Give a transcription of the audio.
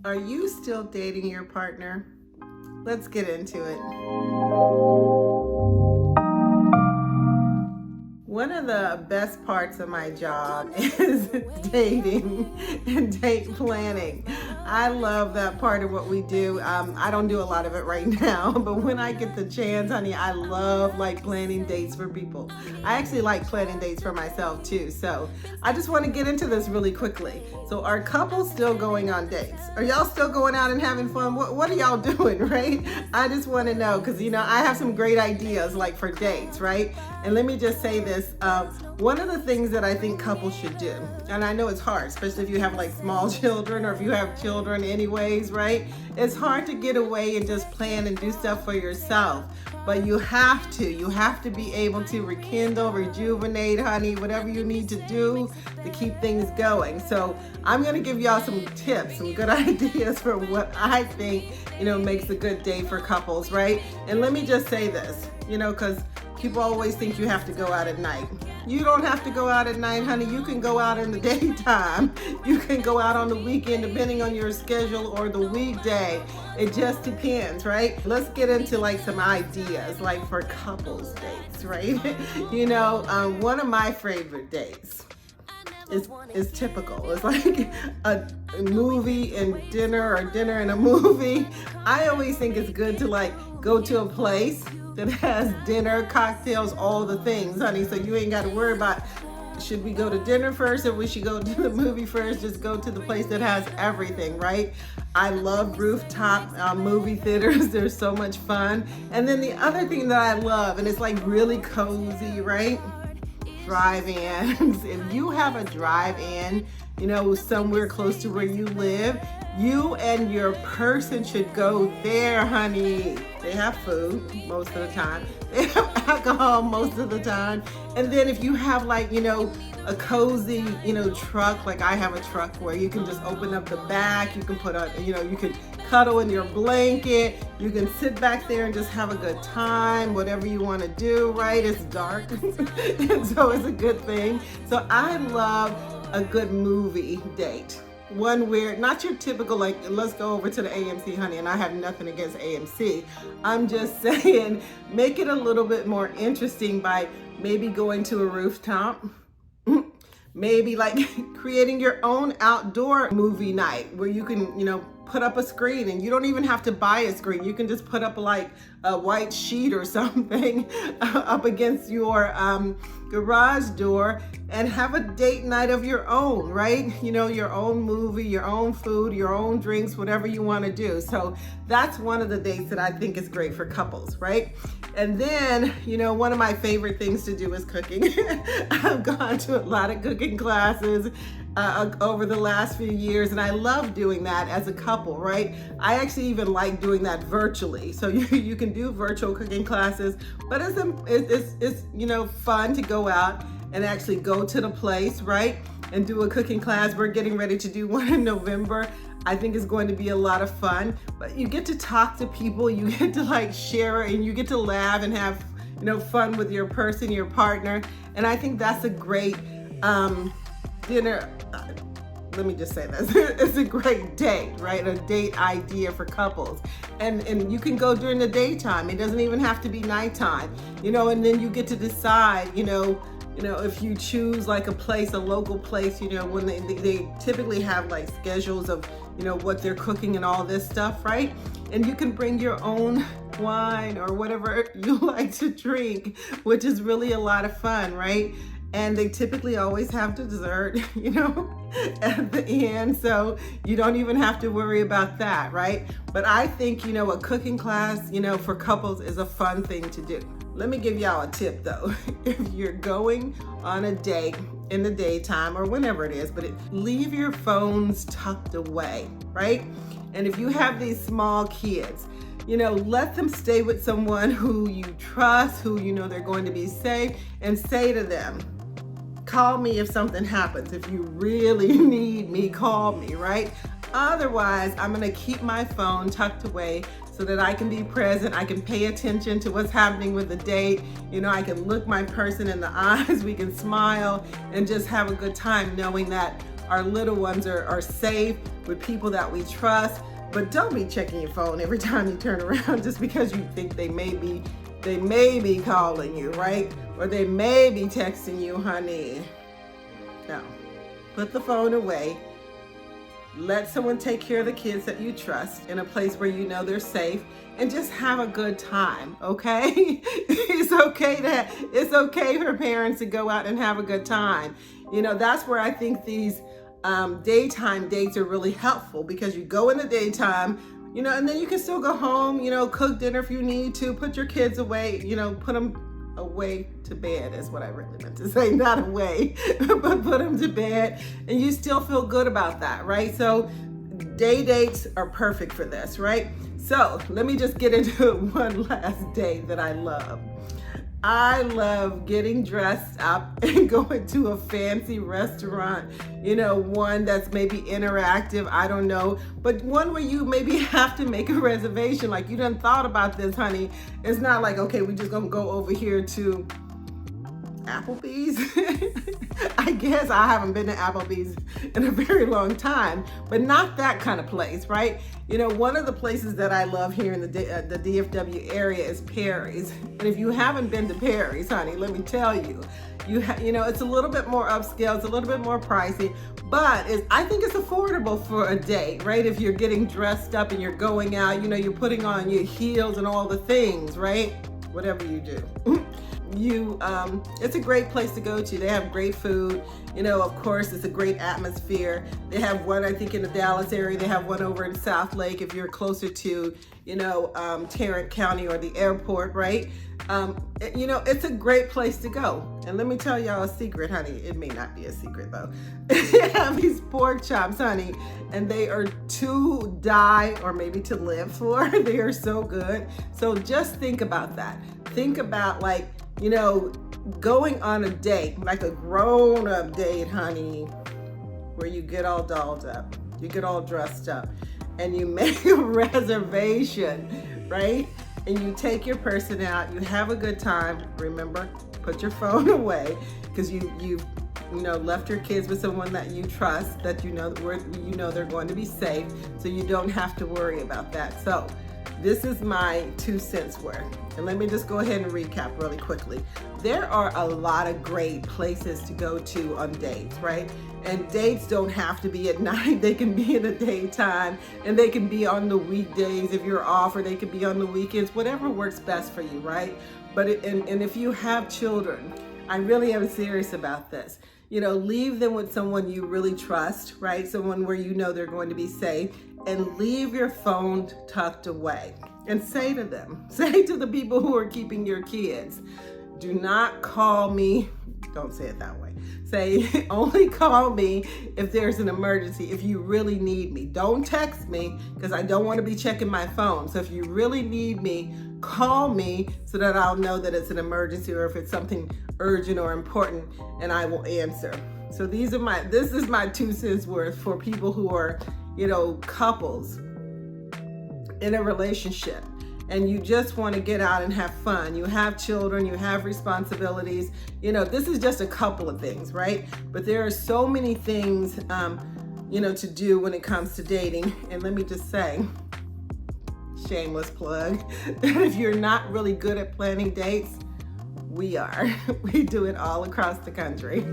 Are you still dating your partner? Let's get into it. One of the best parts of my job is dating and date planning. I love that part of what we do. I don't do a lot of it right now, but when I get the chance, honey, I love planning dates for people. I actually like planning dates for myself too. So I just want to get into this really quickly. So are couples still going on dates? Are y'all still going out and having fun? What are y'all doing, right? I just want to know because, I have some great ideas for dates, right? And let me just say this. One of the things that I think couples should do, and I know it's hard, especially if you have small children or if you have children anyways, right? It's hard to get away and just plan and do stuff for yourself. But you have to be able to rekindle, rejuvenate, honey, whatever you need to do to keep things going. So I'm going to give y'all some tips, some good ideas for what I think, makes a good day for couples, right? And let me just say this, because people always think you have to go out at night. You don't have to go out at night, honey. You can go out in the daytime. You can go out on the weekend, depending on your schedule, or the weekday. It just depends, right? Let's get into some ideas, for couples dates, right? One of my favorite dates is typical. It's a movie and dinner, or dinner and a movie. I always think it's good to go to a place that has dinner, cocktails, all the things, honey. So you ain't got to worry about, should we go to dinner first or we should go to the movie first? Just go to the place that has everything, right? I love rooftop movie theaters. They're so much fun. And then the other thing that I love, and it's really cozy, right? Drive-ins. If you have a drive-in, somewhere close to where you live, you and your person should go there, honey. They have food most of the time. They have alcohol most of the time. And then if you have a cozy, truck, I have a truck where you can just open up the back, you can put on, you can cuddle in your blanket, you can sit back there and just have a good time, whatever you want to do, right? It's dark, and so it's a good thing. So I love a good movie date. One where, not your typical, let's go over to the AMC, honey, and I have nothing against AMC. I'm just saying, make it a little bit more interesting by maybe going to a rooftop, maybe creating your own outdoor movie night where you can, put up a screen, and you don't even have to buy a screen. You can just put up a white sheet or something up against your garage door and have a date night of your own, right? Your own movie, your own food, your own drinks, whatever you want to do. So that's one of the dates that I think is great for couples, right? And then, one of my favorite things to do is cooking. I've gone to a lot of cooking classes over the last few years, and I love doing that as a couple, right? I actually even like doing that virtually. So you can do virtual cooking classes, but it's fun to go out and actually go to the place, right? And do a cooking class. We're getting ready to do one in November. I think it's going to be a lot of fun, but you get to talk to people, you get to share, and you get to laugh and have, fun with your person, your partner. And I think that's a great dinner. Let me just say this. It's a great date, right? A date idea for couples. And you can go during the daytime. It doesn't even have to be nighttime, and then you get to decide, if you choose a place, a local place, when they typically have schedules of, what they're cooking and all this stuff, right? And you can bring your own wine or whatever you like to drink, which is really a lot of fun, right? And they typically always have dessert, at the end. So you don't even have to worry about that, right? But I think, a cooking class, for couples is a fun thing to do. Let me give y'all a tip though. If you're going on a date in the daytime or whenever it is, but leave your phones tucked away, right? And if you have these small kids, let them stay with someone who you trust, who they're going to be safe, and say to them, call me if something happens. If you really need me, call me, right? Otherwise, I'm gonna keep my phone tucked away so that I can be present. I can pay attention to what's happening with the date. I can look my person in the eyes, we can smile and just have a good time knowing that our little ones are safe with people that we trust. But don't be checking your phone every time you turn around just because you think they may be calling you, right? Or they may be texting you, honey. No, put the phone away. Let someone take care of the kids that you trust in a place where you know they're safe, and just have a good time, okay? It's okay for parents to go out and have a good time. You know, that's where I think these daytime dates are really helpful, because you go in the daytime, you know, and then you can still go home, you know, cook dinner if you need to, put your kids away, you know, put them away to bed is what I really meant to say, not away, but put them to bed, and you still feel good about that, right? So day dates are perfect for this, right? So let me just get into one last day that I love. I love getting dressed up and going to a fancy restaurant, you know, one that's maybe interactive, I don't know, but one where you maybe have to make a reservation. Like, you done thought about this, honey. It's not like, okay, we're just gonna go over here to Applebee's. I guess I haven't been to Applebee's in a very long time, but not that kind of place, right? You know, one of the places that I love here in the DFW area is Perry's. And if you haven't been to Perry's, honey, let me tell you, you know, it's a little bit more upscale, it's a little bit more pricey, but I think it's affordable for a date, right? If you're getting dressed up and you're going out, you know, you're putting on your heels and all the things, right? Whatever you do. It's a great place to go to. They have great food. You know, of course, it's a great atmosphere. They have one, I think, in the Dallas area. They have one over in South Lake if you're closer to, you know, Tarrant County or the airport, right? You know, it's a great place to go. And let me tell y'all a secret, honey. It may not be a secret, though. They have these pork chops, honey, and they are to die or maybe to live for. They are so good. So just think about that. Think about, like, you know, going on a date, like a grown-up date, honey, where you get all dolled up, you get all dressed up, and you make a reservation, right? And you take your person out, you have a good time. Remember, put your phone away, because you know, left your kids with someone that you trust, that you know they're going to be safe, so you don't have to worry about that. So this is my 2 cents worth. And let me just go ahead and recap really quickly. There are a lot of great places to go to on dates, right? And dates don't have to be at night. They can be in the daytime, and they can be on the weekdays if you're off, or they could be on the weekends, whatever works best for you, right? But and if you have children, I really am serious about this. You know, leave them with someone you really trust, right? Someone where you know they're going to be safe, and leave your phone tucked away. And say to them, say to the people who are keeping your kids, do not call me. Don't say it that way. Say, only call me if there's an emergency, if you really need me. Don't text me, because I don't want to be checking my phone. So if you really need me, call me so that I'll know that it's an emergency, or if it's something urgent or important, and I will answer. So this is my 2 cents worth for people who are, you know, couples in a relationship, and you just want to get out and have fun. You have children, you have responsibilities. You know, this is just a couple of things, right? But there are so many things, you know, to do when it comes to dating. And let me just say, shameless plug, that if you're not really good at planning dates, we are. We do it all across the country.